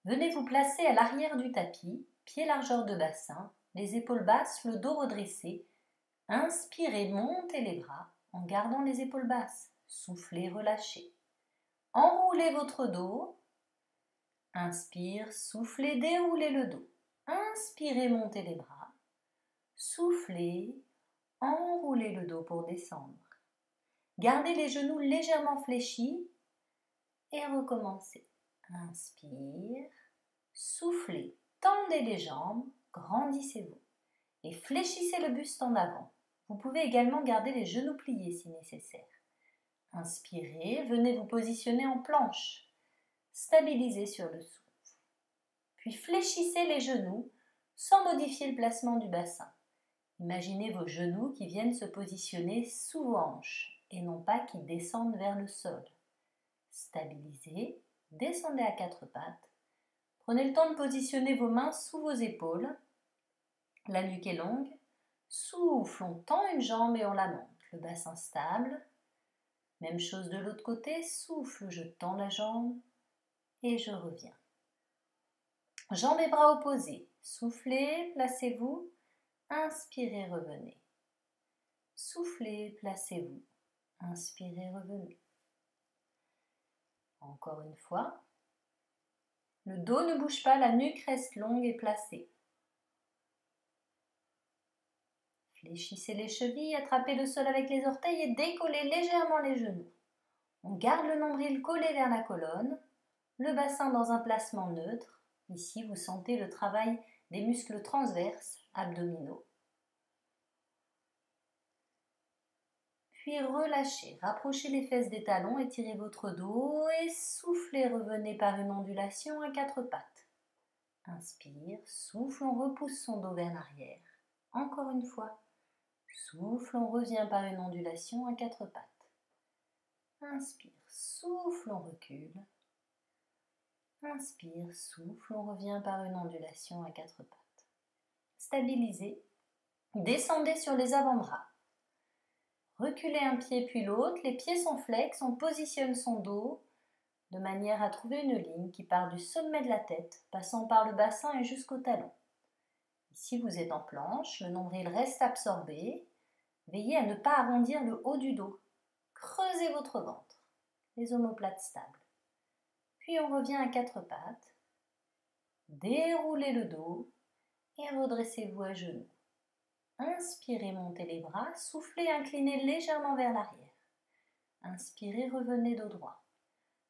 Venez vous placer à l'arrière du tapis, pieds largeur de bassin, les épaules basses, le dos redressé. Inspirez, montez les bras en gardant les épaules basses. Soufflez, relâchez. Enroulez votre dos. Inspire, soufflez, déroulez le dos. Inspirez, montez les bras. Soufflez, enroulez le dos pour descendre. Gardez les genoux légèrement fléchis et recommencez. Inspire, soufflez, tendez les jambes, grandissez-vous et fléchissez le buste en avant. Vous pouvez également garder les genoux pliés si nécessaire. Inspirez, venez vous positionner en planche. Stabilisez sur le souffle. Puis fléchissez les genoux sans modifier le placement du bassin. Imaginez vos genoux qui viennent se positionner sous vos hanches et non pas qui descendent vers le sol. Stabilisez, descendez à quatre pattes. Prenez le temps de positionner vos mains sous vos épaules. La nuque est longue. Souffle, on tend une jambe et on la monte. Le bassin stable. Même chose de l'autre côté. Souffle, je tends la jambe et je reviens. Jambes et bras opposés. Soufflez, placez-vous. Inspirez, revenez. Soufflez, placez-vous. Inspirez, revenez. Encore une fois. Le dos ne bouge pas, la nuque reste longue et placée. Fléchissez les chevilles, attrapez le sol avec les orteils et décollez légèrement les genoux. On garde le nombril collé vers la colonne, le bassin dans un placement neutre. Ici, vous sentez le travail des muscles transverses abdominaux. Puis relâchez, rapprochez les fesses des talons, étirez votre dos et soufflez, revenez par une ondulation à quatre pattes. Inspire, souffle, on repousse son dos vers l'arrière. Encore une fois. Souffle, on revient par une ondulation à quatre pattes. Inspire, souffle, on recule. Inspire, souffle, on revient par une ondulation à quatre pattes. Stabilisez. Descendez sur les avant-bras. Reculez un pied puis l'autre. Les pieds sont flex. On positionne son dos de manière à trouver une ligne qui part du sommet de la tête, passant par le bassin et jusqu'au talon. Ici, vous êtes en planche. Le nombril reste absorbé. Veillez à ne pas arrondir le haut du dos. Creusez votre ventre. Les omoplates stables. Puis on revient à quatre pattes. Déroulez le dos et redressez-vous à genoux. Inspirez, montez les bras. Soufflez, inclinez légèrement vers l'arrière. Inspirez, revenez dos droit.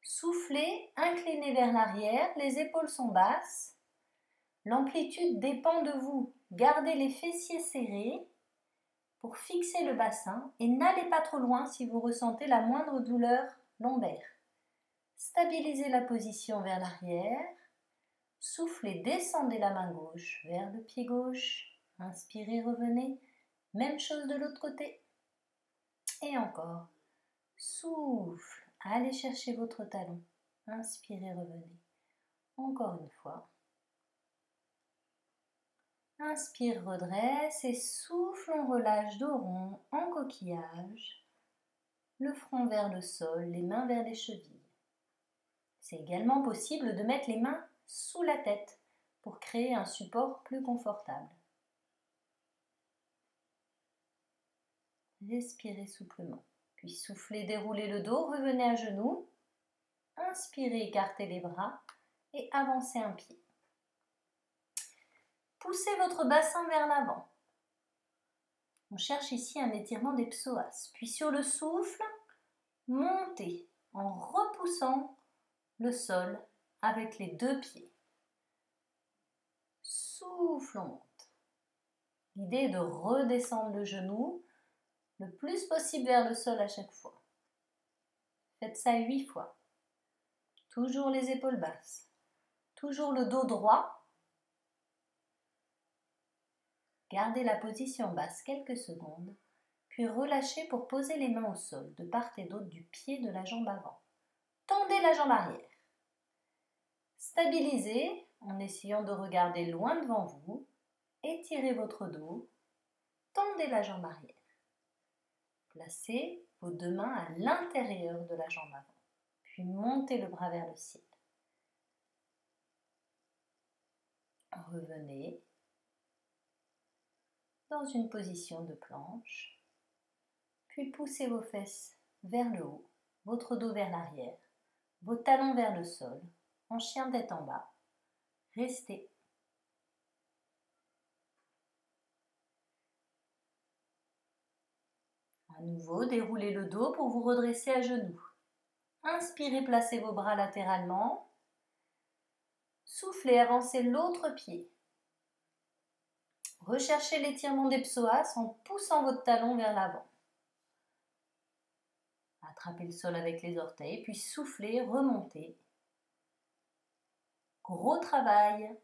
Soufflez, inclinez vers l'arrière. Les épaules sont basses. L'amplitude dépend de vous. Gardez les fessiers serrés pour fixer le bassin et n'allez pas trop loin si vous ressentez la moindre douleur lombaire. Stabilisez la position vers l'arrière. Soufflez, descendez la main gauche vers le pied gauche. Inspirez, revenez. Même chose de l'autre côté. Et encore. Souffle, allez chercher votre talon. Inspirez, revenez. Encore une fois. Inspire, redresse et souffle, on relâche dos rond en coquillage. Le front vers le sol, les mains vers les chevilles. C'est également possible de mettre les mains sous la tête pour créer un support plus confortable. Respirez souplement. Puis soufflez, déroulez le dos, revenez à genoux. Inspirez, écartez les bras et avancez un pied. Poussez votre bassin vers l'avant. On cherche ici un étirement des psoas. Puis sur le souffle, montez en repoussant le sol avec les deux pieds. Souffle, on monte. L'idée est de redescendre le genou le plus possible vers le sol à chaque fois. Faites ça 8 fois. Toujours les épaules basses. Toujours le dos droit. Gardez la position basse quelques secondes, puis relâchez pour poser les mains au sol, de part et d'autre du pied de la jambe avant. Tendez la jambe arrière. Stabilisez en essayant de regarder loin devant vous. Étirez votre dos. Tendez la jambe arrière. Placez vos deux mains à l'intérieur de la jambe avant, puis montez le bras vers le ciel. Revenez dans une position de planche, puis poussez vos fesses vers le haut, votre dos vers l'arrière, vos talons vers le sol, en chien tête en bas. Restez. À nouveau, déroulez le dos pour vous redresser à genoux. Inspirez, placez vos bras latéralement. Soufflez, avancez l'autre pied. Recherchez l'étirement des psoas en poussant votre talon vers l'avant. Attrapez le sol avec les orteils, puis soufflez, remontez. Gros travail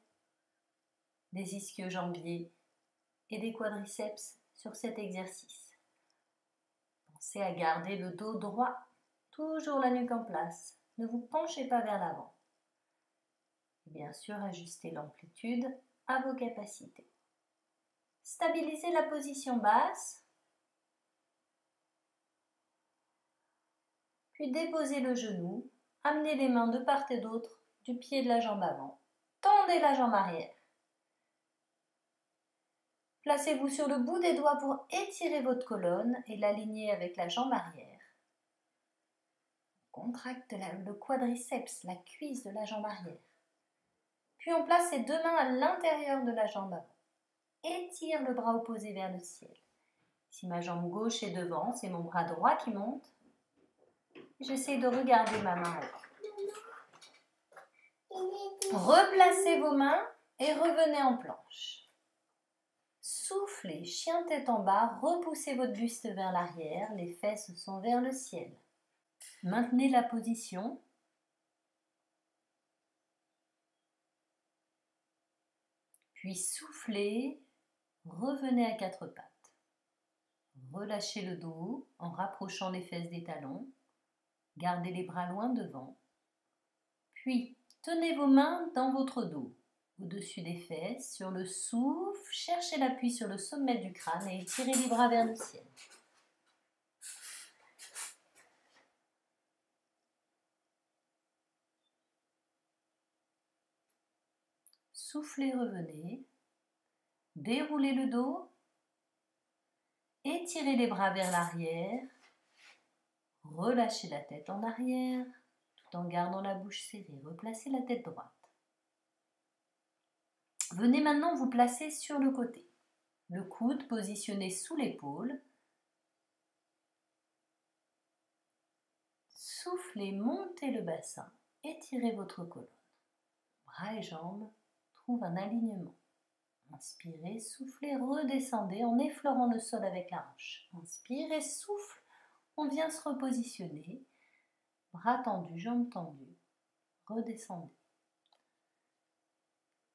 des ischio-jambiers et des quadriceps sur cet exercice. Pensez à garder le dos droit, toujours la nuque en place. Ne vous penchez pas vers l'avant. Et bien sûr, ajustez l'amplitude à vos capacités. Stabilisez la position basse, puis déposez le genou, amenez les mains de part et d'autre du pied de la jambe avant. Tendez la jambe arrière. Placez-vous sur le bout des doigts pour étirer votre colonne et l'aligner avec la jambe arrière. Contracte le quadriceps, la cuisse de la jambe arrière. Puis on place ses deux mains à l'intérieur de la jambe avant. Étire le bras opposé vers le ciel. Si ma jambe gauche est devant, c'est mon bras droit qui monte. J'essaie de regarder ma main haute. Replacez vos mains et revenez en planche. Soufflez, chien tête en bas, repoussez votre buste vers l'arrière, les fesses sont vers le ciel. Maintenez la position. Puis soufflez, revenez à quatre pattes. Relâchez le dos en rapprochant les fesses des talons. Gardez les bras loin devant. Puis, tenez vos mains dans votre dos, au-dessus des fesses, sur le souffle, cherchez l'appui sur le sommet du crâne et étirez les bras vers le ciel. Soufflez, revenez. Déroulez le dos. Étirez les bras vers l'arrière. Relâchez la tête en arrière, tout en gardant la bouche serrée. Replacez la tête droite. Venez maintenant vous placer sur le côté. Le coude positionné sous l'épaule. Soufflez, montez le bassin. Étirez votre colonne. Bras et jambes trouvent un alignement. Inspirez, soufflez, redescendez en effleurant le sol avec la hanche. Inspirez, souffle, on vient se repositionner. Bras tendus, jambes tendues. Redescendez.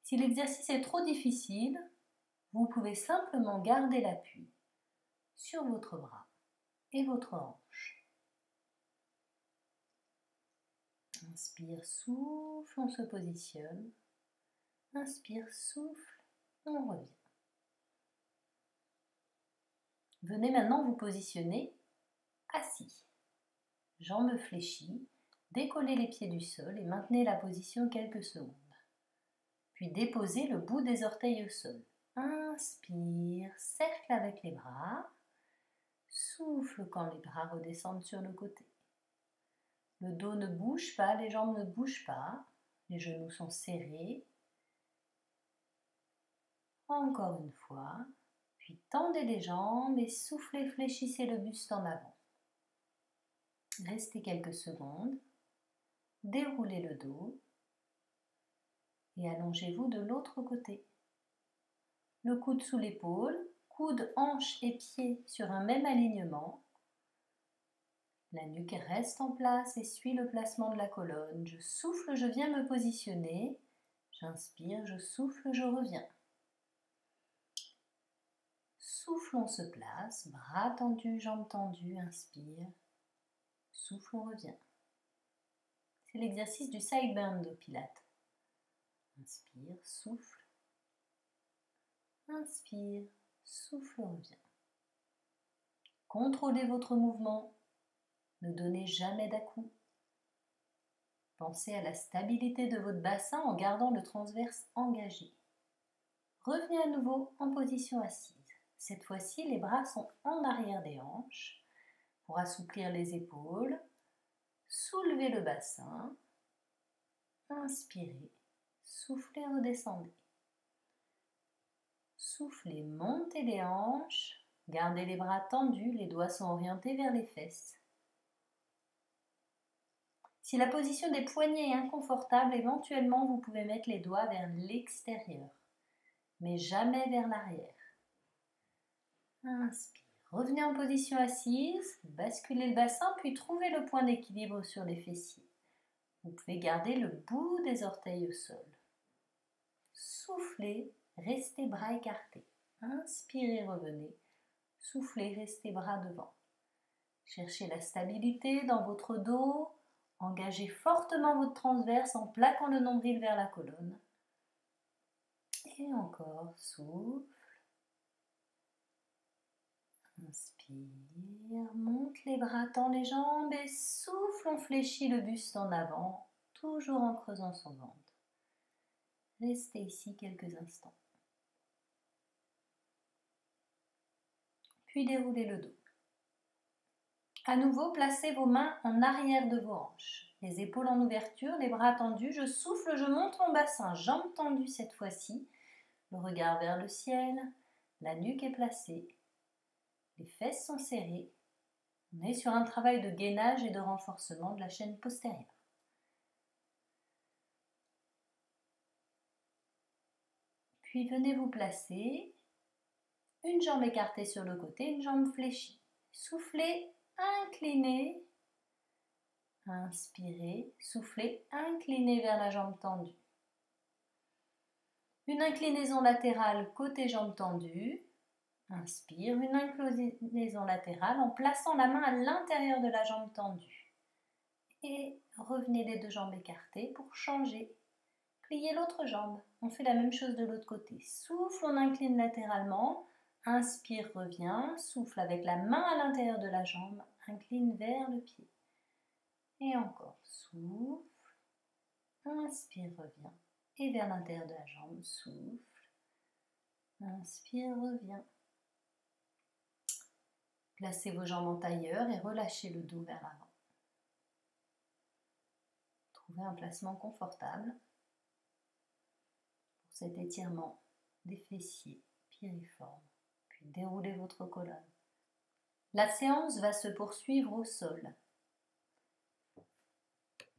Si l'exercice est trop difficile, vous pouvez simplement garder l'appui sur votre bras et votre hanche. Inspire, souffle, on se positionne. Inspire, souffle, on revient. Venez maintenant vous positionner assis. Jambes fléchies, décollez les pieds du sol et maintenez la position quelques secondes. Puis déposez le bout des orteils au sol. Inspire, cercle avec les bras. Souffle quand les bras redescendent sur le côté. Le dos ne bouge pas, les jambes ne bougent pas. Les genoux sont serrés. Encore une fois. Puis tendez les jambes et soufflez, fléchissez le buste en avant. Restez quelques secondes. Déroulez le dos. Et allongez-vous de l'autre côté. Le coude sous l'épaule, coude, hanche et pied sur un même alignement. La nuque reste en place et suit le placement de la colonne. Je souffle, je viens me positionner. J'inspire, je souffle, je reviens. Souffle, on se place, bras tendus, jambes tendues, inspire. Souffle, on revient. C'est l'exercice du side bend au Pilates. Inspire, souffle. Inspire, souffle, revient. Contrôlez votre mouvement. Ne donnez jamais d'à-coups. Pensez à la stabilité de votre bassin en gardant le transverse engagé. Revenez à nouveau en position assise. Cette fois-ci, les bras sont en arrière des hanches pour assouplir les épaules. Soulevez le bassin. Inspirez. Soufflez, redescendez. Soufflez, montez les hanches. Gardez les bras tendus, les doigts sont orientés vers les fesses. Si la position des poignets est inconfortable, éventuellement vous pouvez mettre les doigts vers l'extérieur, mais jamais vers l'arrière. Inspire. Revenez en position assise, basculez le bassin, puis trouvez le point d'équilibre sur les fessiers. Vous pouvez garder le bout des orteils au sol. Soufflez, restez bras écartés. Inspirez, revenez. Soufflez, restez bras devant. Cherchez la stabilité dans votre dos. Engagez fortement votre transverse en plaquant le nombril vers la colonne. Et encore, souffle. Inspire, monte les bras, tend les jambes et souffle, on fléchit le buste en avant, toujours en creusant son ventre. Restez ici quelques instants. Puis déroulez le dos. À nouveau, placez vos mains en arrière de vos hanches. Les épaules en ouverture, les bras tendus. Je souffle, je monte mon bassin, jambes tendues cette fois-ci. Le regard vers le ciel, la nuque est placée. Les fesses sont serrées. On est sur un travail de gainage et de renforcement de la chaîne postérieure. Puis venez vous placer, une jambe écartée sur le côté, une jambe fléchie. Soufflez, inclinez, inspirez, soufflez, inclinez vers la jambe tendue. Une inclinaison latérale côté jambe tendue. Inspire, une inclinaison latérale en plaçant la main à l'intérieur de la jambe tendue. Et revenez les deux jambes écartées pour changer. Pliez l'autre jambe. On fait la même chose de l'autre côté. Souffle, on incline latéralement. Inspire, revient. Souffle avec la main à l'intérieur de la jambe. Incline vers le pied. Et encore. Souffle. Inspire, revient. Et vers l'intérieur de la jambe. Souffle. Inspire, revient. Placez vos jambes en tailleur et relâchez le dos vers l'avant. Trouvez un placement confortable pour cet étirement des fessiers piriformes. Puis déroulez votre colonne. La séance va se poursuivre au sol.